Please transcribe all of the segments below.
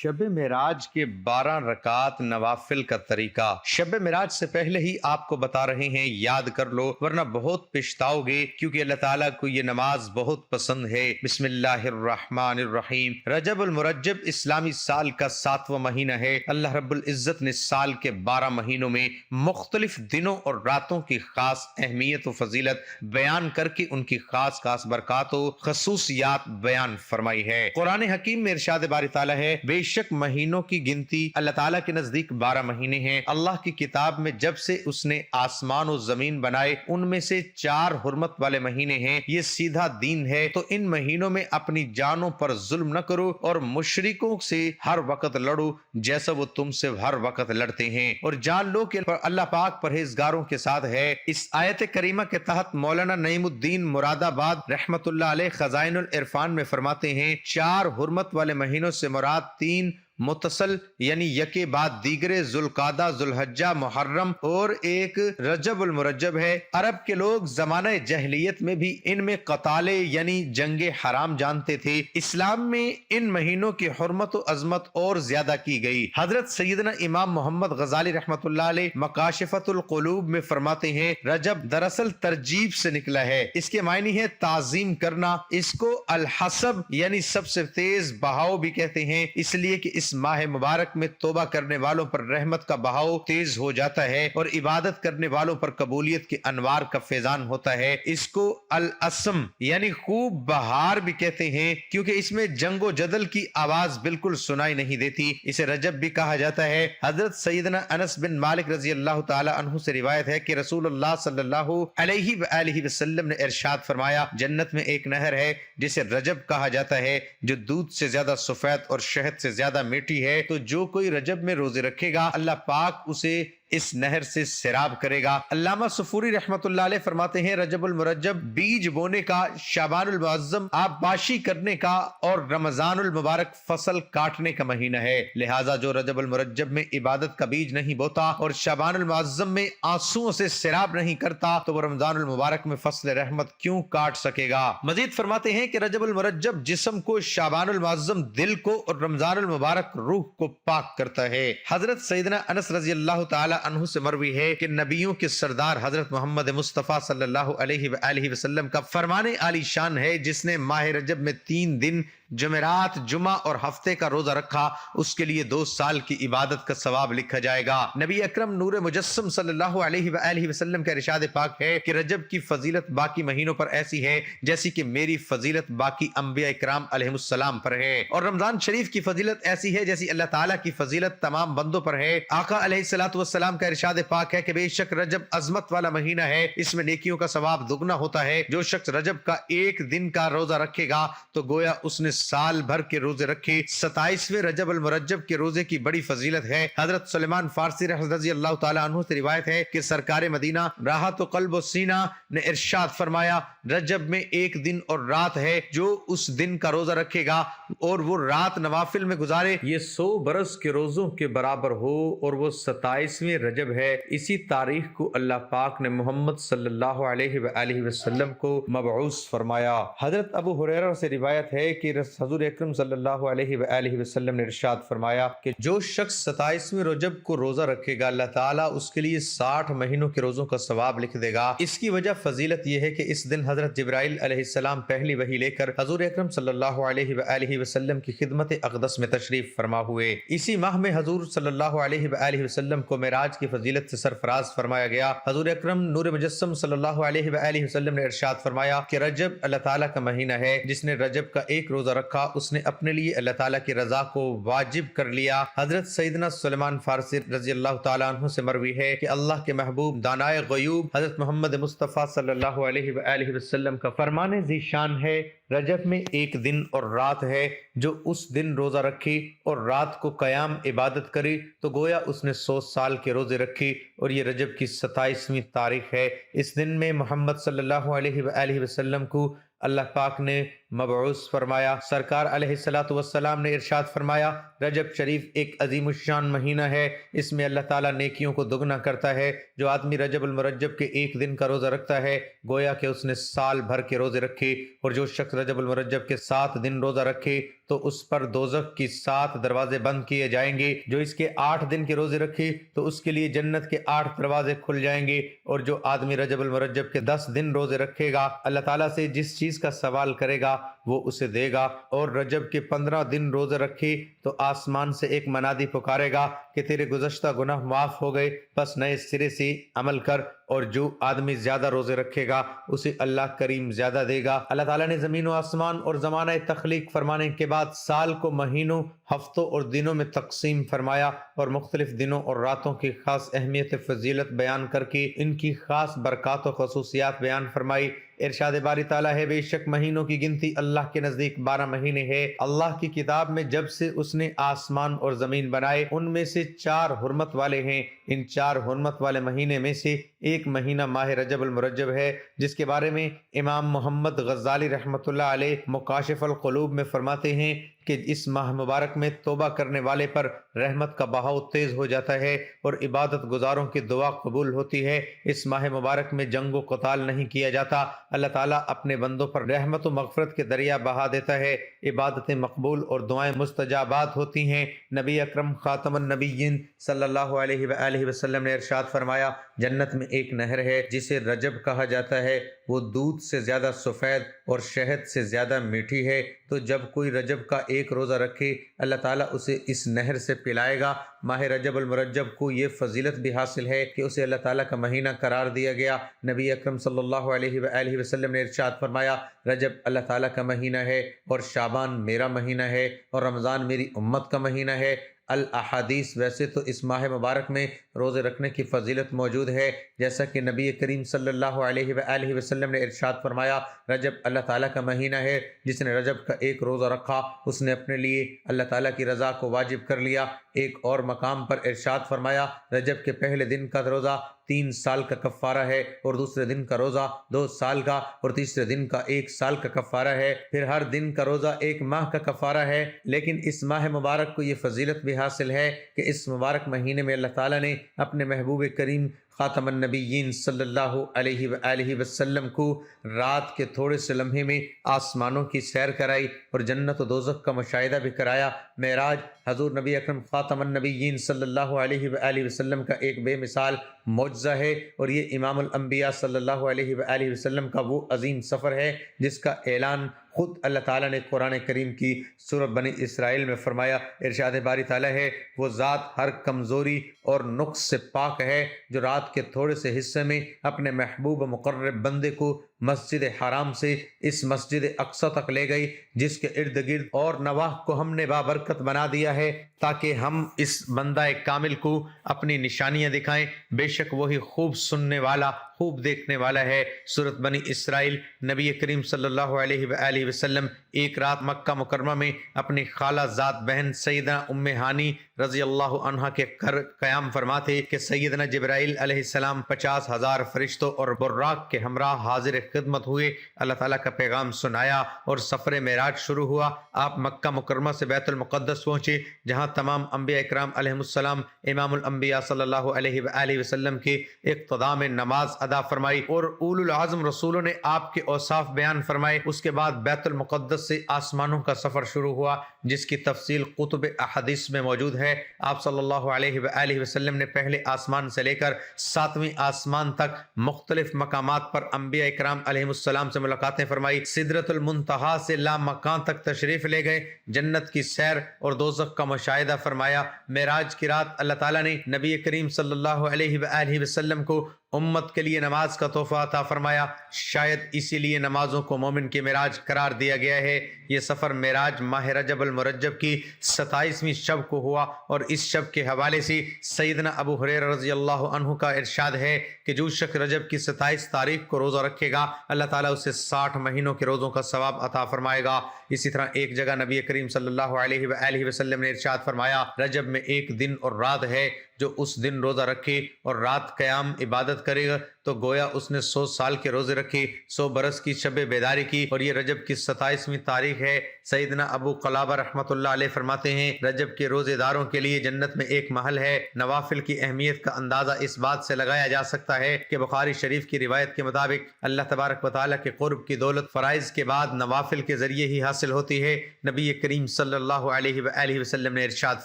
شب معراج کے 12 رکعات نوافل کا طریقہ۔ شب معراج سے پہلے ہی آپ کو بتا رہے ہیں، یاد کر لو ورنہ بہت پچھتاؤ گے، کیونکہ اللہ تعالیٰ کو یہ نماز بہت پسند ہے۔ بسم اللہ الرحمن الرحیم۔ رجب المرجب اسلامی سال کا 7واں مہینہ ہے۔ اللہ رب العزت نے سال کے 12 مہینوں میں مختلف دنوں اور راتوں کی خاص اہمیت و فضیلت بیان کر کے ان کی خاص خاص برکات و خصوصیات بیان فرمائی ہے۔ قرآن حکیم میں ارشاد باری تعالیٰ ہے، بے شک مہینوں کی گنتی اللہ تعالیٰ کے نزدیک 12 مہینے ہیں۔ اللہ کی کتاب میں جب سے اس نے آسمان و زمین بنائے ان میں سے 4 حرمت والے مہینے ہیں۔ یہ سیدھا دین ہے، تو ان مہینوں میں اپنی جانوں پر ظلم نہ کرو اور مشرکوں سے ہر وقت لڑو جیسا وہ تم سے ہر وقت لڑتے ہیں، اور جان لو کہ اللہ پاک پرہیزگاروں کے ساتھ ہے۔ اس آیت کریمہ کے تحت مولانا نعیم الدین مراد آباد رحمت اللہ علیہ خزائن العرفان میں فرماتے ہیں، 4 حرمت والے مہینوں سے مراد 3 متصل یعنی یکے بعد دیگرے ذوالقعدہ، ذوالحجہ، محرم اور ایک رجب المرجب ہے۔ عرب کے لوگ زمانہ جاہلیت میں بھی ان میں قتالے یعنی جنگ حرام جانتے تھے۔ اسلام میں ان مہینوں کی حرمت و عظمت اور زیادہ کی گئی۔ حضرت سیدنا امام محمد غزالی رحمت اللہ علیہ مکاشفۃ القلوب میں فرماتے ہیں، رجب دراصل ترجیب سے نکلا ہے، اس کے معنی ہے تعظیم کرنا۔ اس کو الحسب یعنی سب سے تیز بہاؤ بھی کہتے ہیں، اس لیے کہ اس ماہ مبارک میں توبہ کرنے والوں پر رحمت کا بہاؤ تیز ہو جاتا ہے اور عبادت کرنے والوں پر قبولیت کے انوار کا فیضان ہوتا ہے۔ اس کو الاسم یعنی خوب بہار بھی کہتے ہیں، کیونکہ اس میں جنگ و جدل کی آواز بالکل سنائی نہیں دیتی۔ اسے رجب بھی کہا جاتا ہے۔ حضرت سیدنا انس بن مالک رضی اللہ تعالی عنہ سے روایت ہے کہ رسول اللہ صلی اللہ علیہ وآلہ وسلم نے ارشاد فرمایا، جنت میں ایک نہر ہے جسے رجب کہا جاتا ہے، جو دودھ سے زیادہ سفید اور شہد سے زیادہ میٹھی ہے، تو جو کوئی رجب میں روزے رکھے گا اللہ پاک اسے اس نہر سے سیراب کرے گا۔ علامہ صفوری رحمت اللہ علیہ فرماتے ہیں، رجب المرجب بیج بونے کا، شعبان المعظم آبپاشی کرنے کا اور رمضان المبارک فصل کاٹنے کا مہینہ ہے۔ لہٰذا جو رجب المرجب میں عبادت کا بیج نہیں بوتا اور شعبان المعظم میں آنسوؤں سے سیراب نہیں کرتا تو وہ رمضان المبارک میں فصل رحمت کیوں کاٹ سکے گا؟ مزید فرماتے ہیں کہ رجب المرجب جسم کو، شعبان المعظم دل کو اور رمضان المبارک روح کو پاک کرتا ہے۔ حضرت سیدنا انس رضی اللہ تعالی عنہ سے مروی ہے کہ نبیوں کے سردار حضرت محمد مصطفیٰ صلی اللہ علیہ وآلہ وسلم کا فرمان عالی شان ہے، جس نے ماہ رجب میں 3 دن جمعرات، جمعہ اور ہفتے کا روزہ رکھا، اس کے لیے 2 سال کی عبادت کا ثواب لکھا جائے گا۔ نبی اکرم نور مجسم صلی اللہ علیہ وآلہ وسلم کا ارشاد پاک ہے کہ رجب کی فضیلت باقی مہینوں پر ایسی ہے جیسی کہ میری فضیلت باقی انبیاء اکرام علیہ السلام پر ہے، اور رمضان شریف کی فضیلت ایسی ہے جیسی اللہ تعالیٰ کی فضیلت تمام بندوں پر ہے۔ آقا علیہ الصلوۃ والسلام کا ارشاد پاک ہے کہ بے شک رجب عظمت والا مہینہ ہے، اس میں نیکیوں کا ثواب دگنا ہوتا ہے۔ جو شخص رجب کا 1 دن کا روزہ رکھے گا تو گویا اس نے سال بھر کے روزے رکھے۔ 27ویں رجب المرجب کے روزے کی بڑی فضیلت ہے۔ حضرت سلیمان فارسی رضی اللہ تعالی عنہ سے روایت ہے کہ سرکار مدینہ راحت و قلب و سینہ نے ارشاد فرمایا، رجب میں 1 دن اور رات ہے، جو اس دن کا روزہ رکھے گا اور وہ رات نوافل میں گزارے، یہ 100 برس کے روزوں کے برابر ہو، اور وہ 27ویں رجب ہے۔ اسی تاریخ کو اللہ پاک نے محمد صلی اللہ علیہ وآلہ وسلم کو مبعوث فرمایا۔ حضرت ابو ہریرہ سے روایت ہے کہ حضور اکرم صلی اللہ علیہ وآلہ وسلم نے ارشاد فرمایا کہ جو شخص 27ویں رجب کو روزہ رکھے گا اللہ تعالیٰ اس کے لیے 60 مہینوں کے روزوں کا ثواب لکھ دے گا۔ اس کی وجہ فضیلت یہ ہے کہ اس دن حضرت جبرائیل علیہ السلام پہلی وحی لے کر حضور اکرم صلی اللہ علیہ وآلہ وسلم کی خدمت اقدس میں تشریف فرما ہوئے۔ اسی ماہ میں حضور صلی اللہ علیہ وآلہ وسلم کو معراج کی فضیلت سے سرفراز فرمایا گیا۔ حضور اکرم نور مجسم صلی اللہ علیہ وآلہ وسلم نے ارشاد فرمایا کہ رجب اللہ تعالیٰ کا مہینہ ہے، جس نے رجب کا 1 روزہ رکھا اس نے اپنے لیے اللہ تعالیٰ کی رضا کو واجب کر لیا۔ حضرت سیدنا سلیمان فارسی رضی اللہ تعالیٰ عنہ سے مروی ہے کہ اللہ کے محبوب دانائے غیوب حضرت محمد مصطفیٰ صلی اللہ علیہ وآلہ وسلم کا فرمان ذی شان ہے، رجب میں 1 دن اور رات ہے، جو اس دن روزہ رکھے اور رات کو قیام عبادت کرے تو گویا اس نے 100 سال کے روزے رکھے، اور یہ رجب کی 27ویں تاریخ ہے۔ اس دن میں محمد صلی اللہ علیہ وآلہ وسلم کو اللہ پاک نے مبعوث فرمایا۔ سرکار علیہ الصلوۃ والسلام نے ارشاد فرمایا، رجب شریف ایک عظیم الشان مہینہ ہے، اس میں اللہ تعالیٰ نیکیوں کو دگنا کرتا ہے۔ جو آدمی رجب المرجب کے ایک دن کا روزہ رکھتا ہے گویا کہ اس نے سال بھر کے روزے رکھے، اور جو شخص رجب المرجب کے 7 دن روزہ رکھے تو اس پر دوزخ کی 7 دروازے بند کیے جائیں گے۔ جو اس کے 8 دن کے روزے رکھے تو اس کے لیے جنت کے 8 دروازے کھل جائیں گے، اور جو آدمی رجب المرجب کے 10 دن روزے رکھے گا اللہ تعالیٰ سے جس چیز کا سوال کرے گا وہ اسے دے گا، اور رجب کے 15 دن روزے رکھے تو آسمان سے ایک منادی پکارے گا کہ تیرے گزشتہ گناہ معاف ہو گئے، بس نئے سرے سے عمل کر۔ اور جو آدمی زیادہ روزے رکھے گا اسے اللہ کریم زیادہ دے گا۔ اللہ تعالیٰ نے زمین و آسمان اور زمانہ تخلیق فرمانے کے بعد سال کو مہینوں، ہفتوں اور دنوں میں تقسیم فرمایا، اور مختلف دنوں اور راتوں کی خاص اہمیت فضیلت بیان کر کے ان کی خاص برکات و خصوصیات بیان فرمائی۔ ارشاد باری تعالیٰ ہے، بے شک مہینوں کی گنتی اللہ کے نزدیک 12 مہینے ہے۔ اللہ کی کتاب میں جب سے اس نے آسمان اور زمین بنائے ان میں سے 4 حرمت والے ہیں۔ ان 4 حرمت والے مہینے میں سے ایک مہینہ ماہ رجب المرجب ہے، جس کے بارے میں امام محمد غزالی رحمۃ اللہ علیہ مکاشف القلوب میں فرماتے ہیں کہ اس ماہ مبارک میں توبہ کرنے والے پر رحمت کا بہاؤ تیز ہو جاتا ہے اور عبادت گزاروں کی دعا قبول ہوتی ہے۔ اس ماہ مبارک میں جنگ و قتال نہیں کیا جاتا، اللہ تعالیٰ اپنے بندوں پر رحمت و مغفرت کے دریا بہا دیتا ہے، عبادتیں مقبول اور دعائیں مستجابات ہوتی ہیں۔ نبی اکرم خاتم النبیین صلی اللہ علیہ وآلہ وسلم نے ارشاد فرمایا، جنت میں ایک نہر ہے جسے رجب کہا جاتا ہے، وہ دودھ سے زیادہ سفید اور شہد سے زیادہ میٹھی ہے، تو جب کوئی رجب کا ایک روزہ رکھے اللہ تعالیٰ اسے اس نہر سے پلائے گا۔ ماہ رجب المرجب کو یہ فضیلت بھی حاصل ہے کہ اسے اللہ تعالیٰ کا مہینہ قرار دیا گیا۔ نبی اکرم صلی اللہ علیہ وآلہ وسلم نے ارشاد فرمایا، رجب اللہ تعالیٰ کا مہینہ ہے، اور شعبان میرا مہینہ ہے، اور رمضان میری امت کا مہینہ ہے۔ الاحادیث، ویسے تو اس ماہ مبارک میں روزے رکھنے کی فضیلت موجود ہے، جیسا کہ نبی کریم صلی اللہ علیہ وآلہ وسلم نے ارشاد فرمایا، رجب اللہ تعالیٰ کا مہینہ ہے، جس نے رجب کا ایک روزہ رکھا اس نے اپنے لیے اللہ تعالیٰ کی رضا کو واجب کر لیا۔ ایک اور مقام پر ارشاد فرمایا، رجب کے پہلے دن کا روزہ 3 سال کا کفارہ ہے، اور دوسرے دن کا روزہ 2 سال کا، اور تیسرے دن کا 1 سال کا کفارہ ہے، پھر ہر دن کا روزہ 1 ماہ کا کفارہ ہے۔ لیکن اس ماہ مبارک کو یہ فضیلت بھی حاصل ہے کہ اس مبارک مہینے میں اللہ تعالیٰ نے اپنے محبوب کریم خاتم النبیین صلی اللہ علیہ وآلہ وسلم کو رات کے تھوڑے سے لمحے میں آسمانوں کی سیر کرائی اور جنت و دوزخ کا مشاہدہ بھی کرایا۔ معراج حضور نبی اکرم خاتم النبیین صلی اللہ علیہ وآلہ وسلم کا ایک بے مثال معجزہ ہے، اور یہ امام الانبیاء صلی اللہ علیہ وآلہ وسلم کا وہ عظیم سفر ہے جس کا اعلان خود اللہ تعالیٰ نے قرآن کریم کی سورۃ بنی اسرائیل میں فرمایا۔ ارشاد باری تعالیٰ ہے، وہ ذات ہر کمزوری اور نقص سے پاک ہے جو رات کے تھوڑے سے حصے میں اپنے محبوب مقرب بندے کو مسجد حرام سے اس مسجد اقصی تک لے گئی، جس کے ارد گرد اور نواح کو ہم نے بابرکت بنا دیا ہے تاکہ ہم اس بندہ کامل کو اپنی نشانیاں دکھائیں۔ بے شک وہی خوب سننے والا، خوب دیکھنے والا ہے۔ سورۃ بنی اسرائیل۔ نبی کریم صلی اللہ علیہ وآلہ وسلم ایک رات مکہ مکرمہ میں اپنی خالہ ذات بہن سیدنا ام ہانی رضی اللہ عنہا کے گھر قیام فرماتے کہ سیدنا جبرائیل علیہ السلام 50,000 فرشتوں اور براق کے ہمراہ حاضر خدمت ہوئے، اللہ تعالیٰ کا پیغام سنایا اور سفر معراج شروع ہوا۔ آپ مکہ مکرمہ سے بیت المقدس پہنچے، جہاں تمام انبیاء اکرام علیہ السلام امام الانبیاء صلی اللہ علیہ وآلہ وسلم کے اقتداء میں نماز ادا فرمائی اور اولو العزم رسولوں نے آپ کے اوصاف بیان فرمائے۔ اس کے بعد بیت المقدس سے آسمانوں کا سفر شروع ہوا، جس کی تفصیل کتب احادیث میں موجود ہے۔ آپ صلی اللہ علیہ وآلہ وسلم نے پہلے آسمان سے لے کر 7ویں آسمان تک مختلف مقامات پر انبیاء اکرام علیہ السلام سے ملاقاتیں فرمائی، سدرۃ المنتہا سے لامکان تک تشریف لے گئے، جنت کی سیر اور دوزخ کا مشاہدہ فرمایا۔ معراج کی رات اللہ تعالیٰ نے نبی کریم صلی اللہ علیہ وآلہ وسلم کو امت کے لیے نماز کا تحفہ عطا فرمایا، شاید اسی لیے نمازوں کو مومن کی معراج قرار دیا گیا ہے۔ یہ سفر معراج ماہ رجب المرجب کی 27ویں شب کو ہوا، اور اس شب کے حوالے سے سیدنا ابو ہریرہ رضی اللہ عنہ کا ارشاد ہے کہ جو شخص رجب کی 27 تاریخ کو روزہ رکھے گا اللہ تعالیٰ اسے 60 مہینوں کے روزوں کا ثواب عطا فرمائے گا۔ اسی طرح ایک جگہ نبی کریم صلی اللہ علیہ وآلہ وسلم نے ارشاد فرمایا، رجب میں ایک دن اور رات ہے جو اس دن روزہ رکھے اور رات قیام عبادت کرے گا تو گویا اس نے 100 سال کے روزے رکھے، 100 برس کی شب بیداری کی، اور یہ رجب کی 27ویں تاریخ ہے۔ سیدنا ابو قلابہ رحمۃ اللہ علیہ فرماتے ہیں رجب کے روزے داروں کے لیے جنت میں ایک محل ہے۔ نوافل کی اہمیت کا اندازہ اس بات سے لگایا جا سکتا ہے کہ بخاری شریف کی روایت کے مطابق اللہ تبارک و تعالیٰ کے قرب کی دولت فرائض کے بعد نوافل کے ذریعے ہی حاصل ہوتی ہے۔ نبی کریم صلی اللہ علیہ وآلہ وسلم نے ارشاد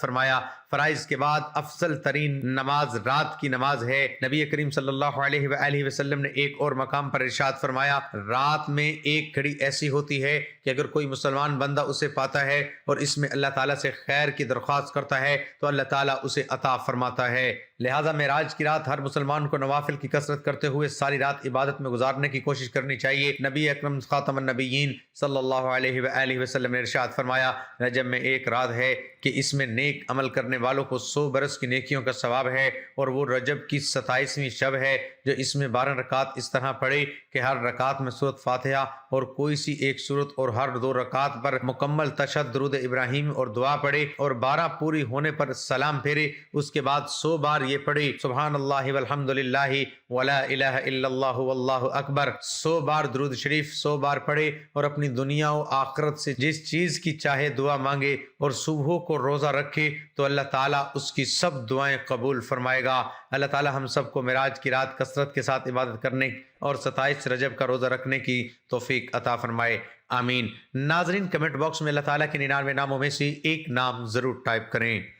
فرمایا فرائض کے بعد افضل ترین نماز رات کی نماز ہے۔ نبی کریم صلی اللہ علیہ وآلہ وسلم نے ایک اور مقام پر ارشاد فرمایا رات میں ایک گھڑی ایسی ہوتی ہے کہ اگر کوئی مسلمان بندہ اسے پاتا ہے اور اس میں اللہ تعالیٰ سے خیر کی درخواست کرتا ہے تو اللہ تعالیٰ اسے عطا فرماتا ہے۔ لہٰذا معراج کی رات ہر مسلمان کو نوافل کی کثرت کرتے ہوئے ساری رات عبادت میں گزارنے کی کوشش کرنی چاہیے۔ نبی اکرم خاتم النبیین صلی اللہ علیہ وآلہ وسلم نے ارشاد فرمایا رجب میں ایک رات ہے کہ اس میں نیک عمل کرنے والوں کو 100 برس کی نیکیوں کا ثواب ہے، اور وہ رجب کی 27ویں شب ہے جو اس میں 12 رکعات اس طرح پڑھے کہ ہر رکعت میں سورۃ فاتحہ اور کوئی سی ایک سورت، اور ہر 2 رکعت پر مکمل تشہد درود ابراہیم اور دعا پڑھے، اور 12 پوری ہونے پر سلام پھیرے۔ اس کے بعد 100 بار یہ پڑھے سبحان اللہ والحمد للہ ولا الہ الا اللہ واللہ اکبر۔ 100 بار درود شریف 100 بار پڑھے اور اپنی دنیا و آخرت سے جس چیز کی چاہے دعا مانگے، اور صبح کو روزہ رکھے تو اللہ تعالیٰ اس کی سب دعائیں قبول فرمائے گا۔ اللہ تعالیٰ ہم سب کو معراج کی رات کثرت کے ساتھ عبادت کرنے اور 27 رجب کا روزہ رکھنے کی توفیق عطا فرمائے، آمین۔ ناظرین کمنٹ باکس میں اللہ تعالیٰ کے 99 ناموں میں سے ایک نام ضرور ٹائپ کریں۔